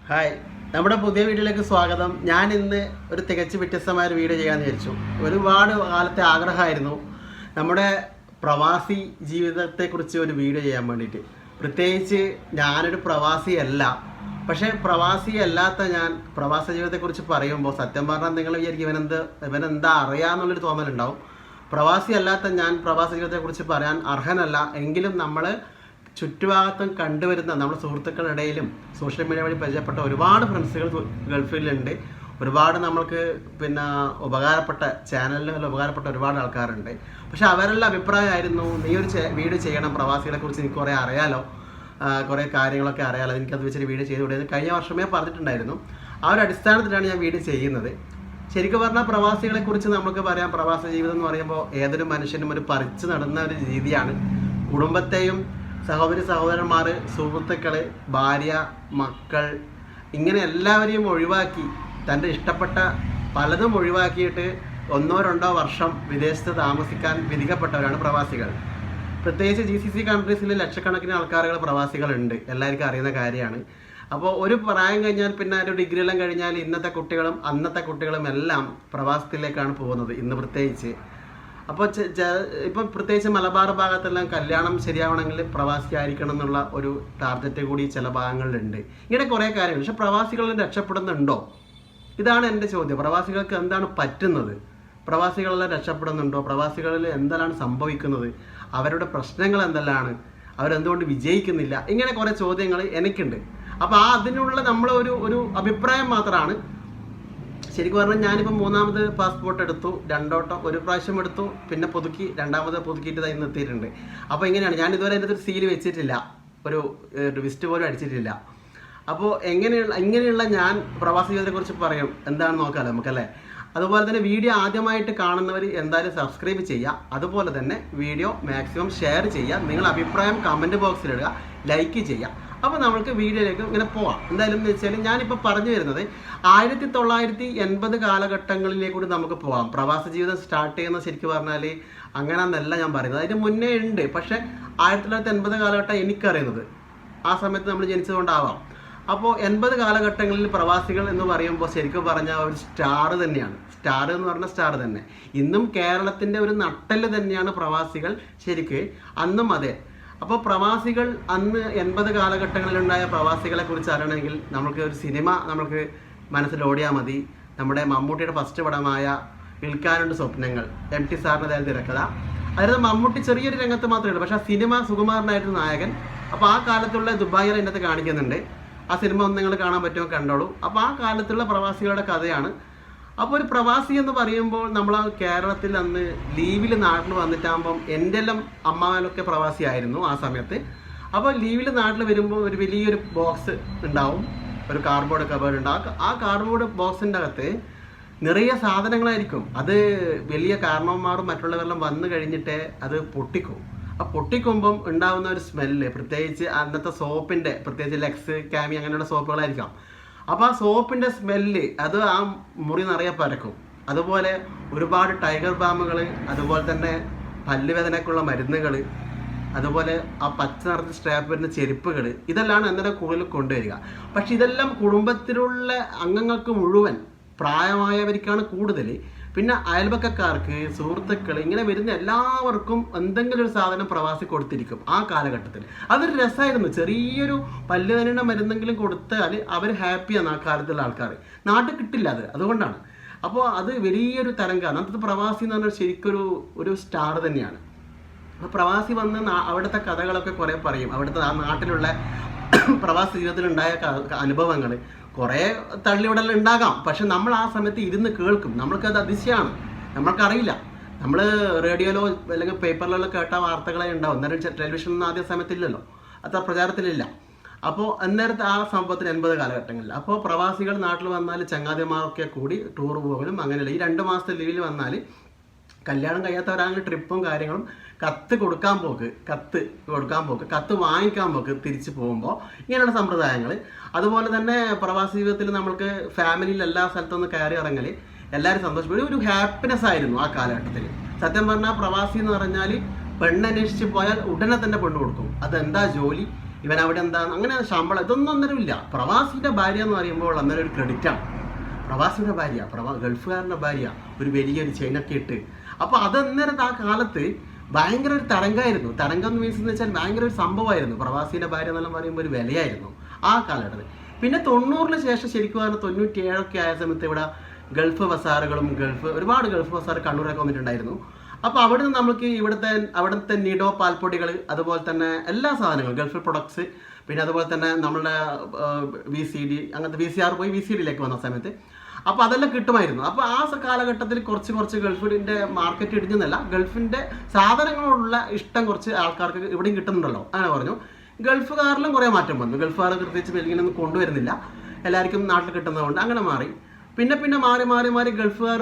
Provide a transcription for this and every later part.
Hi, നമ്മുടെ പുതിയ വീഡിയോയിലേക്ക് സ്വാഗതം. ഞാൻ ഇന്ന് ഒരു തികച്ച് വ്യത്യസ്തമായ ഒരു വീഡിയോ ചെയ്യാമെന്ന് വിചാരിച്ചു. ഒരുപാട് കാലത്തെ ആഗ്രഹമായിരുന്നു നമ്മുടെ പ്രവാസി ജീവിതത്തെക്കുറിച്ച് ഒരു വീഡിയോ ചെയ്യാൻ വേണ്ടിയിട്ട്. പ്രത്യേകിച്ച് ഞാനൊരു പ്രവാസിയല്ല, പക്ഷേ പ്രവാസി അല്ലാത്ത ഞാൻ പ്രവാസ ജീവിതത്തെക്കുറിച്ച് പറയുമ്പോൾ സത്യം പറഞ്ഞാൽ നിങ്ങൾ വിചാരിക്കും ഇവനെന്താ അറിയാമെന്നുള്ളൊരു തോന്നലുണ്ടാവും. പ്രവാസി അല്ലാത്ത ഞാൻ പ്രവാസ ജീവിതത്തെക്കുറിച്ച് പറയാൻ അർഹനല്ല. എങ്കിലും നമ്മൾ ചുറ്റുഭാഗത്തും കണ്ടുവരുന്ന നമ്മുടെ സുഹൃത്തുക്കളുടെ ഇടയിലും സോഷ്യൽ മീഡിയ വഴി പരിചയപ്പെട്ട ഒരുപാട് ഫ്രണ്ട്സുകൾ ഗൾഫിലുണ്ട്. ഒരുപാട് നമ്മൾക്ക് ഉപകാരപ്പെട്ട ചാനലിൽ ഉപകാരപ്പെട്ട ഒരുപാട് ആൾക്കാരുണ്ട്. പക്ഷെ അവരെല്ലാം അഭിപ്രായമായിരുന്നു, നീ ഒരു വീഡിയോ ചെയ്യണം, പ്രവാസികളെ കുറിച്ച് എനിക്ക് കുറേ അറിയാലോ, കുറേ കാര്യങ്ങളൊക്കെ അറിയാലോ, എനിക്കത് വെച്ചൊരു വീഡിയോ ചെയ്തുകൂടെ. കഴിഞ്ഞ വർഷമേ പറഞ്ഞിട്ടുണ്ടായിരുന്നു. ആ ഒരു അടിസ്ഥാനത്തിലാണ് ഞാൻ വീഡിയോ ചെയ്യുന്നത്. ശരിക്കും പറഞ്ഞാൽ പ്രവാസികളെ കുറിച്ച് നമുക്ക് പറയാം. പ്രവാസ ജീവിതം എന്ന് പറയുമ്പോൾ ഏതൊരു മനുഷ്യനും ഒരു പറിച്ചു നടന്ന ഒരു രീതിയാണ്. കുടുംബത്തെയും സഹോദരന്മാർ, സുഹൃത്തുക്കൾ, ഭാര്യ, മക്കൾ, ഇങ്ങനെ എല്ലാവരെയും ഒഴിവാക്കി തൻ്റെ ഇഷ്ടപ്പെട്ട പലതും ഒഴിവാക്കിയിട്ട് 1-2 വർഷം വിദേശത്ത് താമസിക്കാൻ വിധിക്കപ്പെട്ടവരാണ് പ്രവാസികൾ. പ്രത്യേകിച്ച് GCC കൺട്രീസിൽ ലക്ഷക്കണക്കിന് ആൾക്കാരുകൾ പ്രവാസികളുണ്ട്, എല്ലാവർക്കും അറിയുന്ന കാര്യമാണ്. അപ്പോൾ ഒരു പ്രായം കഴിഞ്ഞാൽ പിന്നെ ഒരു ഡിഗ്രി എല്ലാം കഴിഞ്ഞാൽ ഇന്നത്തെ കുട്ടികളും അന്നത്തെ കുട്ടികളും എല്ലാം പ്രവാസത്തിലേക്കാണ് പോകുന്നത് ഇന്ന് പ്രത്യേകിച്ച്. അപ്പോൾ ഇപ്പം പ്രത്യേകിച്ച് മലബാർ ഭാഗത്തെല്ലാം കല്യാണം ശരിയാവണമെങ്കിൽ പ്രവാസി ആയിരിക്കണം എന്നുള്ള ഒരു ടാർഗറ്റ് കൂടി ചില ഭാഗങ്ങളിലുണ്ട്. ഇങ്ങനെ കുറേ കാര്യങ്ങൾ. പക്ഷെ പ്രവാസികളിൽ രക്ഷപ്പെടുന്നുണ്ടോ? ഇതാണ് എൻ്റെ ചോദ്യം. പ്രവാസികൾക്ക് എന്താണ് പറ്റുന്നത്? പ്രവാസികളെല്ലാം രക്ഷപ്പെടുന്നുണ്ടോ? പ്രവാസികളിൽ എന്തെല്ലാം സംഭവിക്കുന്നത്? അവരുടെ പ്രശ്നങ്ങൾ എന്തെല്ലാണ്? അവരെന്തുകൊണ്ട് വിജയിക്കുന്നില്ല? ഇങ്ങനെ കുറേ ചോദ്യങ്ങൾ എനിക്കുണ്ട്. അപ്പോൾ അതിനുള്ള ഒരു അഭിപ്രായം മാത്രമാണ്. ശരിക്കും പറഞ്ഞാൽ ഞാനിപ്പോൾ 3ാമത് പാസ്പോർട്ട് എടുത്തു. 2 വട്ടം, ഒരു പ്രാവശ്യം എടുത്തു, പിന്നെ പുതുക്കി, 2ാമത് പുതുക്കിയിട്ട് ഇന്ന് എത്തിയിട്ടുണ്ട്. അപ്പോൾ ഇങ്ങനെയാണ്. ഞാൻ ഇതുവരെ അതിൻ്റെ ഒരു സീൽ വെച്ചിട്ടില്ല, ഒരു വിസ്റ്റ് പോലും അടിച്ചിട്ടില്ല. അപ്പോൾ ഇങ്ങനെയുള്ള ഞാൻ പ്രവാസ ജീവിതത്തെക്കുറിച്ച് പറയും. എന്താണെന്ന് നോക്കാമല്ലോ നമുക്കല്ലേ. അതുപോലെ തന്നെ വീഡിയോ ആദ്യമായിട്ട് കാണുന്നവർ എന്തായാലും സബ്സ്ക്രൈബ് ചെയ്യുക. അതുപോലെ തന്നെ വീഡിയോ മാക്സിമം ഷെയർ ചെയ്യുക. നിങ്ങളുടെ അഭിപ്രായം കമൻറ്റ് ബോക്സിലിടുക, ലൈക്ക് ചെയ്യുക. അപ്പോൾ നമുക്ക് വീഡിയോയിലേക്ക് ഇങ്ങനെ പോവാം. എന്തായാലും എന്ന് വെച്ചാൽ ഞാനിപ്പോൾ പറഞ്ഞു വരുന്നത് 1980 കാലഘട്ടങ്ങളിലേക്കൂടി നമുക്ക് പോവാം. പ്രവാസ ജീവിതം സ്റ്റാർട്ട് ചെയ്യുന്നത് ശരിക്കും പറഞ്ഞാൽ അങ്ങനെയെന്നല്ല ഞാൻ പറയുന്നത്, അതിന് മുന്നേ ഉണ്ട്. പക്ഷേ 1980 കാലഘട്ടം എനിക്കറിയുന്നത് ആ സമയത്ത് നമ്മൾ ജനിച്ചതുകൊണ്ടാവാം. അപ്പോൾ 80 കാലഘട്ടങ്ങളിൽ പ്രവാസികൾ എന്ന് പറയുമ്പോൾ ശരിക്കും പറഞ്ഞാൽ ഒരു സ്റ്റാർ തന്നെയാണ്. സ്റ്റാർ എന്ന് പറഞ്ഞാൽ സ്റ്റാർ തന്നെ. ഇന്നും കേരളത്തിൻ്റെ ഒരു നട്ടെല്ല് തന്നെയാണ് പ്രവാസികൾ. ശരിക്ക് അന്നും അതെ. അപ്പോൾ പ്രവാസികൾ അന്ന് 80 കാലഘട്ടങ്ങളിലുണ്ടായ പ്രവാസികളെ കുറിച്ച് അറിയണമെങ്കിൽ നമുക്ക് ഒരു സിനിമ നമുക്ക് മനസ്സിൽ ഓടിയാൽ മതി. നമ്മുടെ മമ്മൂട്ടിയുടെ ഫസ്റ്റ് പടമായ വിൽക്കാനുണ്ട് സ്വപ്നങ്ങൾ, MT സാറിൻ്റെ അതായത് തിരക്കഥ. അതായത് മമ്മൂട്ടി ചെറിയൊരു രംഗത്ത് മാത്രമേ ഉള്ളൂ, പക്ഷേ ആ സിനിമ സുകുമാരനായിരുന്നു നായകൻ. അപ്പോൾ ആ കാലത്തുള്ള ദുബായിൽ അതിൻ്റെ അകത്ത് കാണിക്കുന്നുണ്ട്. ആ സിനിമ ഒന്ന് നിങ്ങൾ കാണാൻ പറ്റുമോ കണ്ടോളൂ. അപ്പോൾ ആ കാലത്തുള്ള പ്രവാസികളുടെ കഥയാണ്. അപ്പോൾ ഒരു പ്രവാസി എന്ന് പറയുമ്പോൾ നമ്മൾ കേരളത്തിൽ അന്ന് ലീവിൽ നാട്ടിൽ വന്നിട്ടാകുമ്പം എൻ്റെ എല്ലാം അമ്മാവനൊക്കെ പ്രവാസിയായിരുന്നു ആ സമയത്ത്. അപ്പോൾ ലീവിൽ നാട്ടിൽ വരുമ്പോൾ ഒരു വലിയൊരു ബോക്സ് ഉണ്ടാവും, ഒരു കാർഡ്ബോർഡ് കവേർഡ് ഉണ്ടാവും. ആ കാർഡ്ബോർഡ് ബോക്സിൻ്റെ അകത്ത് നിറയെ സാധനങ്ങളായിരിക്കും. അത് വലിയ കാരണവന്മാരും മറ്റുള്ളവരെല്ലാം വന്നു കഴിഞ്ഞിട്ട് അത് പൊട്ടിക്കും. ആ പൊട്ടിക്കുമ്പം ഉണ്ടാകുന്ന ഒരു സ്മെല്ല്, പ്രത്യേകിച്ച് അന്നത്തെ സോപ്പിൻ്റെ, പ്രത്യേകിച്ച് ലെക്സ്, കാമി അങ്ങനെയുള്ള സോപ്പുകളായിരിക്കാം. അപ്പോൾ ആ സോപ്പിൻ്റെ സ്മെല്ല് അത് ആ മുറി നിറയെ പരക്കും. അതുപോലെ ഒരുപാട് ടൈഗർ ബാമുകൾ, അതുപോലെ തന്നെ പല്ലുവേദനയ്ക്കുള്ള മരുന്നുകൾ, അതുപോലെ ആ പച്ച നിറത്തിൽ സ്ട്രാപ്പ് വരുന്ന ചെരുപ്പുകൾ, ഇതെല്ലാം അന്നേരം കൂടുതൽ കൊണ്ടുവരിക. പക്ഷെ ഇതെല്ലാം കുടുംബത്തിലുള്ള അംഗങ്ങൾക്ക് മുഴുവൻ, പ്രായമായവർക്കാണ് കൂടുതൽ. പിന്നെ അയൽപക്കക്കാർക്ക്, സുഹൃത്തുക്കൾ, ഇങ്ങനെ വരുന്ന എല്ലാവർക്കും എന്തെങ്കിലും ഒരു സാധനം പ്രവാസി കൊടുത്തിരിക്കും ആ കാലഘട്ടത്തിൽ. അതൊരു രസമായിരുന്നു. ചെറിയൊരു പല്ലുവേദനയുടെ മരുന്നെങ്കിലും കൊടുത്താൽ അവർ ഹാപ്പിയാണ് ആ കാലത്തുള്ള ആൾക്കാർ. നാട്ടിൽ കിട്ടില്ല അത്, അതുകൊണ്ടാണ്. അപ്പോൾ അത് വലിയൊരു തരംഗമാണ്. അന്നത്തെ പ്രവാസി എന്ന് പറഞ്ഞാൽ ശരിക്കൊരു സ്റ്റാർ തന്നെയാണ്. അപ്പോൾ പ്രവാസി വന്ന് അവിടുത്തെ കഥകളൊക്കെ കുറേ പറയും. അവിടുത്തെ ആ നാട്ടിലുള്ള പ്രവാസ ജീവിതത്തിലുണ്ടായ അനുഭവങ്ങൾ കുറേ തള്ളിവിടൽ ഉണ്ടാകാം. പക്ഷെ നമ്മൾ ആ സമയത്ത് ഇരുന്ന് കേൾക്കും. നമ്മൾക്കത് അതിശയമാണ്, നമ്മൾക്കറിയില്ല. നമ്മൾ റേഡിയോയിലോ അല്ലെങ്കിൽ പേപ്പറിലോ കേട്ട വാർത്തകളെ ഉണ്ടാവും. അന്നേരം ടെലിവിഷനൊന്നും ആദ്യ സമയത്തില്ലല്ലോ, അത്ര പ്രചാരത്തിലില്ല. അപ്പോൾ അന്നേരത്തെ ആ സംഭവത്തിന് 80 കാലഘട്ടങ്ങളിൽ അപ്പോൾ പ്രവാസികൾ നാട്ടിൽ വന്നാൽ ചങ്ങാതിമാരൊക്കെ കൂടി ടൂർ പോകലും അങ്ങനെയല്ല. ഈ 2 മാസത്തെ ലീവിൽ വന്നാൽ കല്യാണം കഴിയാത്തവരാണെങ്കിൽ ട്രിപ്പും കാര്യങ്ങളും, കത്ത് കൊടുക്കാൻ പോക്ക്, കത്ത് വാങ്ങിക്കാൻ പോക്ക്, തിരിച്ചു പോകുമ്പോൾ ഇങ്ങനെയുള്ള സമ്പ്രദായങ്ങൾ. അതുപോലെ തന്നെ പ്രവാസി ജീവിതത്തിൽ നമ്മൾക്ക് ഫാമിലിയിൽ എല്ലാ സ്ഥലത്തുനിന്ന് കയറി ഇറങ്ങൽ, എല്ലാവരും സന്തോഷപ്പെടും, ഒരു ഹാപ്പിനെസ് ആയിരുന്നു ആ കാലഘട്ടത്തിൽ. സത്യം പറഞ്ഞാൽ പ്രവാസി എന്ന് പറഞ്ഞാൽ പെണ്ണന്വേഷിച്ച് പോയാൽ ഉടനെ തന്നെ പെണ്ണ് കൊടുക്കും. അതെന്താ ജോലി, ഇവൻ അവിടെ എന്താ അങ്ങനെ ശമ്പളം ഇതൊന്നും അന്നേരം ഇല്ല. പ്രവാസിയുടെ ഭാര്യ എന്ന് പറയുമ്പോൾ അന്നേരം ഒരു ക്രെഡിറ്റാണ്. പ്രവാസിയുടെ ഭാര്യ, ഗൾഫുകാരൻ്റെ ഭാര്യ, ഒരു വലിയൊരു ചെയിനൊക്കെ ഇട്ട്. അപ്പോൾ അതന്നേരത്തെ ആ കാലത്ത് ഭയങ്കര ഒരു തരംഗമായിരുന്നു. തരംഗം മീൻസ് എന്ന് വെച്ചാൽ ഭയങ്കര ഒരു സംഭവമായിരുന്നു. പ്രവാസിയുടെ ഭാര്യ എന്നെല്ലാം പറയുമ്പോൾ ഒരു വിലയായിരുന്നു ആ കാലഘട്ടത്തിൽ. പിന്നെ 90-ന് ശേഷം ശരിക്കും പറഞ്ഞാൽ 97 ആയ സമയത്ത് ഇവിടെ ഗൾഫ് ബസാറുകളും ഒരുപാട് ഗൾഫ് ബസാർ കണ്ണൂരൊക്കെ വന്നിട്ടുണ്ടായിരുന്നു. അപ്പോൾ അവിടെ നിന്ന് നമുക്ക് അവിടുത്തെ നിഡോ പാൽപ്പൊടികൾ, അതുപോലെ തന്നെ എല്ലാ സാധനങ്ങളും ഗൾഫ് പ്രൊഡക്ട്സ്, പിന്നെ അതുപോലെ തന്നെ നമ്മളുടെ VCD അങ്ങനത്തെ VCR പോയി VCDയിലേക്ക് വന്ന സമയത്ത് അപ്പോൾ അതെല്ലാം കിട്ടുമായിരുന്നു. അപ്പോൾ ആ കാലഘട്ടത്തിൽ കുറച്ച് ഗൾഫിൻ്റെ മാർക്കറ്റ് ഇടിഞ്ഞെന്നല്ല, ഗൾഫിൻ്റെ സാധനങ്ങളുള്ള ഇഷ്ടം കുറച്ച് ആൾക്കാർക്ക് ഇവിടെയും കിട്ടുന്നുണ്ടല്ലോ അങ്ങനെ പറഞ്ഞു. ഗൾഫുകാരിലും കുറേ മാറ്റം വന്നു. ഗൾഫുകാർ പ്രത്യേകിച്ച് വെളിയിലൊന്നും കൊണ്ടുവരുന്നില്ല, എല്ലാവർക്കും നാട്ടിൽ കിട്ടുന്നതുകൊണ്ട് അങ്ങനെ മാറി. പിന്നെ മാറി ഗൾഫുകാർ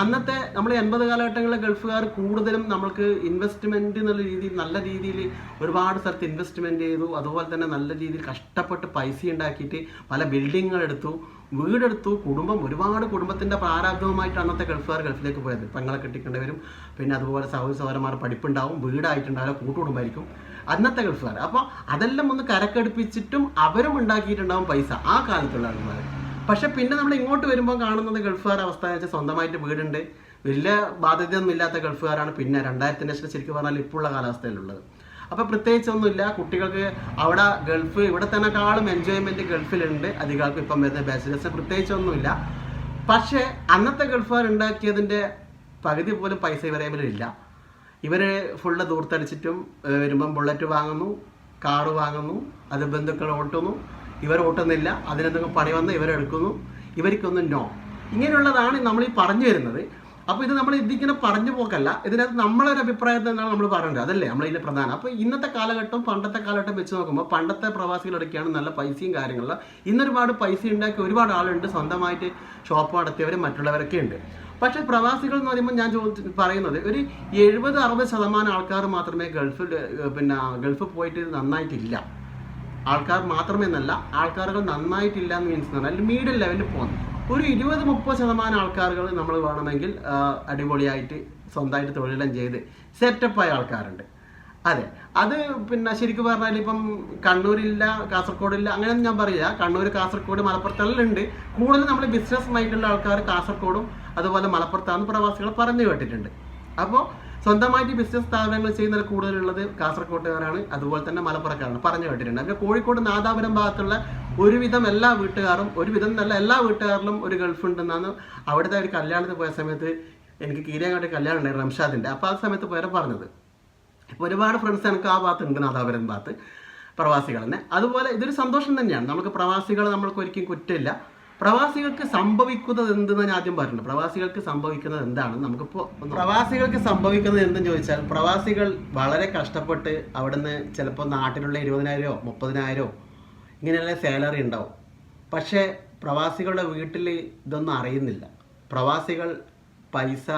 അന്നത്തെ നമ്മൾ 80 കാലഘട്ടങ്ങളിലെ ഗൾഫുകാർ കൂടുതലും നമ്മൾക്ക് ഇൻവെസ്റ്റ്മെൻറ്റ് എന്നുള്ള രീതിയിൽ നല്ല രീതിയിൽ ഒരുപാട് സ്ഥലത്ത് ഇൻവെസ്റ്റ്മെൻറ്റ് ചെയ്തു. അതുപോലെ തന്നെ നല്ല രീതിയിൽ കഷ്ടപ്പെട്ട് പൈസ ഉണ്ടാക്കിയിട്ട് പല ബിൽഡിങ്ങുകൾ എടുത്തു, വീടെടുത്തു, ഒരുപാട് കുടുംബത്തിൻ്റെ പ്രാരാബ്ധവുമായിട്ട് അന്നത്തെ ഗൾഫുകാർ ഗൾഫിലേക്ക് പോയത്. പെങ്ങളെ കെട്ടിക്കേണ്ടവരും, പിന്നെ അതുപോലെ സഹോദരന്മാർ പഠിപ്പുണ്ടാവും, വീടായിട്ടുണ്ടാവില്ല, കൂട്ടുകുടുംബമായിരിക്കും അന്നത്തെ ഗൾഫുകാർ. അപ്പോൾ അതെല്ലാം ഒന്ന് കരക്കടുപ്പിച്ചിട്ടും അവരും ഉണ്ടാക്കിയിട്ടുണ്ടാവും പൈസ ആ കാലത്തുള്ള ആൾക്കാർ. പക്ഷെ പിന്നെ നമ്മൾ ഇങ്ങോട്ട് വരുമ്പോൾ കാണുന്നത് ഗൾഫുകാർ അവസ്ഥ എന്ന് വെച്ചാൽ സ്വന്തമായിട്ട് വീടുണ്ട്, വലിയ ബാധ്യതയൊന്നും ഇല്ലാത്ത ഗൾഫുകാരാണ്. പിന്നെ 2000-ന് ശേഷം ശരിക്കും പറഞ്ഞാൽ ഇപ്പോഴുള്ള കാലാവസ്ഥയിലുള്ളത്. അപ്പോൾ പ്രത്യേകിച്ചൊന്നുമില്ല കുട്ടികൾക്ക് അവിടെ ഇവിടെ തന്നെക്കാളും എൻജോയ്മെൻറ്റ് ഗൾഫിലുണ്ട്. അധികാർക്ക് ഇപ്പം വരുന്ന ബാച്ചിലേഴ്സ് പ്രത്യേകിച്ചൊന്നുമില്ല. പക്ഷേ അന്നത്തെ ഗൾഫുകാർ ഉണ്ടാക്കിയതിൻ്റെ പകുതി പോലും പൈസ ഇവരെ ഇല്ല. ഇവർ ഫുള്ള് ദൂർത്തടിച്ചിട്ടും വരുമ്പം ബുള്ളറ്റ് വാങ്ങുന്നു, കാറ് വാങ്ങുന്നു, അത് ബന്ധുക്കൾ ഓട്ടുന്നു, ഇവർ ഓട്ടുന്നില്ല, അതിനെന്തെങ്കിലും പണി വന്ന് ഇവരെടുക്കുന്നു, ഇവർക്കൊന്നും നോ. ഇങ്ങനെയുള്ളതാണ് നമ്മൾ ഈ പറഞ്ഞു വരുന്നത്. അപ്പോൾ ഇത് നമ്മൾ ഇതിങ്ങനെ പറഞ്ഞു പോക്കല്ല, ഇതിനകത്ത് നമ്മളൊരു അഭിപ്രായത്തിൽ നിന്നാണ് നമ്മൾ പറയുന്നത്, അതല്ലേ നമ്മളിതിൻ്റെ പ്രധാനം. അപ്പോൾ ഇന്നത്തെ കാലഘട്ടം പണ്ടത്തെ കാലഘട്ടം വെച്ച് നോക്കുമ്പോൾ പണ്ടത്തെ പ്രവാസികളൊക്കെയാണ് നല്ല പൈസയും കാര്യങ്ങളും. ഇന്നൊരുപാട് പൈസ ഉണ്ടാക്കി ഒരുപാട് ആളുണ്ട്, സ്വന്തമായിട്ട് ഷോപ്പ് നടത്തിയവരും മറ്റുള്ളവരൊക്കെ ഉണ്ട്. പക്ഷേ പ്രവാസികൾ എന്ന് പറയുമ്പോൾ ഞാൻ പറയുന്നത് ഒരു 70-60% ആൾക്കാർ മാത്രമേ ഗൾഫ് പോയിട്ട് നന്നായിട്ടില്ല. ആൾക്കാർ മാത്രമേ എന്നല്ല, ആൾക്കാരുകൾ നന്നായിട്ടില്ല എന്ന് മീൻസ് പറഞ്ഞാൽ മീഡിയം ലെവലിൽ പോകുന്നു. ഒരു 20-30% ആൾക്കാരുകൾ നമ്മൾ വേണമെങ്കിൽ അടിപൊളിയായിട്ട് സ്വന്തമായിട്ട് തൊഴിലെല്ലാം ചെയ്ത് സെറ്റപ്പായ ആൾക്കാരുണ്ട്. അതെ, അത് ശരിക്കും പറഞ്ഞാൽ ഇപ്പം കണ്ണൂരില്ല, കാസർഗോഡില്ല, അങ്ങനെയൊന്നും ഞാൻ പറയില്ല. കണ്ണൂർ, കാസർഗോഡ്, മലപ്പുറത്തെല്ലാം ഉണ്ട്. കൂടുതൽ നമ്മൾ ബിസിനസ് മൈൻഡുള്ള ആൾക്കാർ കാസർഗോഡും അതുപോലെ മലപ്പുറത്താണ് പ്രവാസികൾ പറഞ്ഞു കേട്ടിട്ടുണ്ട്. അപ്പോൾ സ്വന്തമായിട്ട് ബിസിനസ് സ്ഥാപനങ്ങൾ ചെയ്യുന്നതിൽ കൂടുതലുള്ളത് കാസർഗോട്ടുകാരാണ്, അതുപോലെ തന്നെ മലപ്പുറക്കാരാണ് പറഞ്ഞു കേട്ടിട്ടുണ്ട്. അങ്ങനെ കോഴിക്കോട്, നാദാപുരം ഭാഗത്തുള്ള ഒരുവിധം എല്ലാ വീട്ടുകാരും, ഒരുവിധം നല്ല എല്ലാ വീട്ടുകാരിലും ഒരു ഗൾഫ് ഉണ്ടെന്നാണ് അവിടുത്തെ ഒരു കല്യാണത്തിന് പോയ സമയത്ത് എനിക്ക് കീരങ്ങാട്ട് കല്യാണം ഉണ്ടായിരുന്നു റംഷാദിൻ്റെ. അപ്പോൾ ആ സമയത്ത് പോയാൽ പറഞ്ഞത്. ഇപ്പോൾ ഒരുപാട് ഫ്രണ്ട്സ് എനിക്ക് ആ ഭാഗത്ത് ഉണ്ട്, നാദാപുരം ഭാഗത്ത് പ്രവാസികൾ തന്നെ. അതുപോലെ ഇതൊരു സന്തോഷം തന്നെയാണ്. നമുക്ക് പ്രവാസികൾ നമ്മൾക്ക് ഒരിക്കലും കുറ്റമില്ല. പ്രവാസികൾക്ക് സംഭവിക്കുന്നത് എന്തെന്ന് ഞാൻ ആദ്യം പറഞ്ഞിട്ടുണ്ട്. പ്രവാസികൾക്ക് സംഭവിക്കുന്നത് എന്താണ്, നമുക്കിപ്പോൾ പ്രവാസികൾക്ക് സംഭവിക്കുന്നത് എന്തെന്ന് ചോദിച്ചാൽ, പ്രവാസികൾ വളരെ കഷ്ടപ്പെട്ട് അവിടുന്ന് ചിലപ്പോൾ നാട്ടിലുള്ള 20,000 30,000 ഇങ്ങനെയുള്ള സാലറി ഉണ്ടാവും. പക്ഷേ പ്രവാസികളുടെ വീട്ടിൽ ഇതൊന്നും അറിയുന്നില്ല. പ്രവാസികൾ പൈസ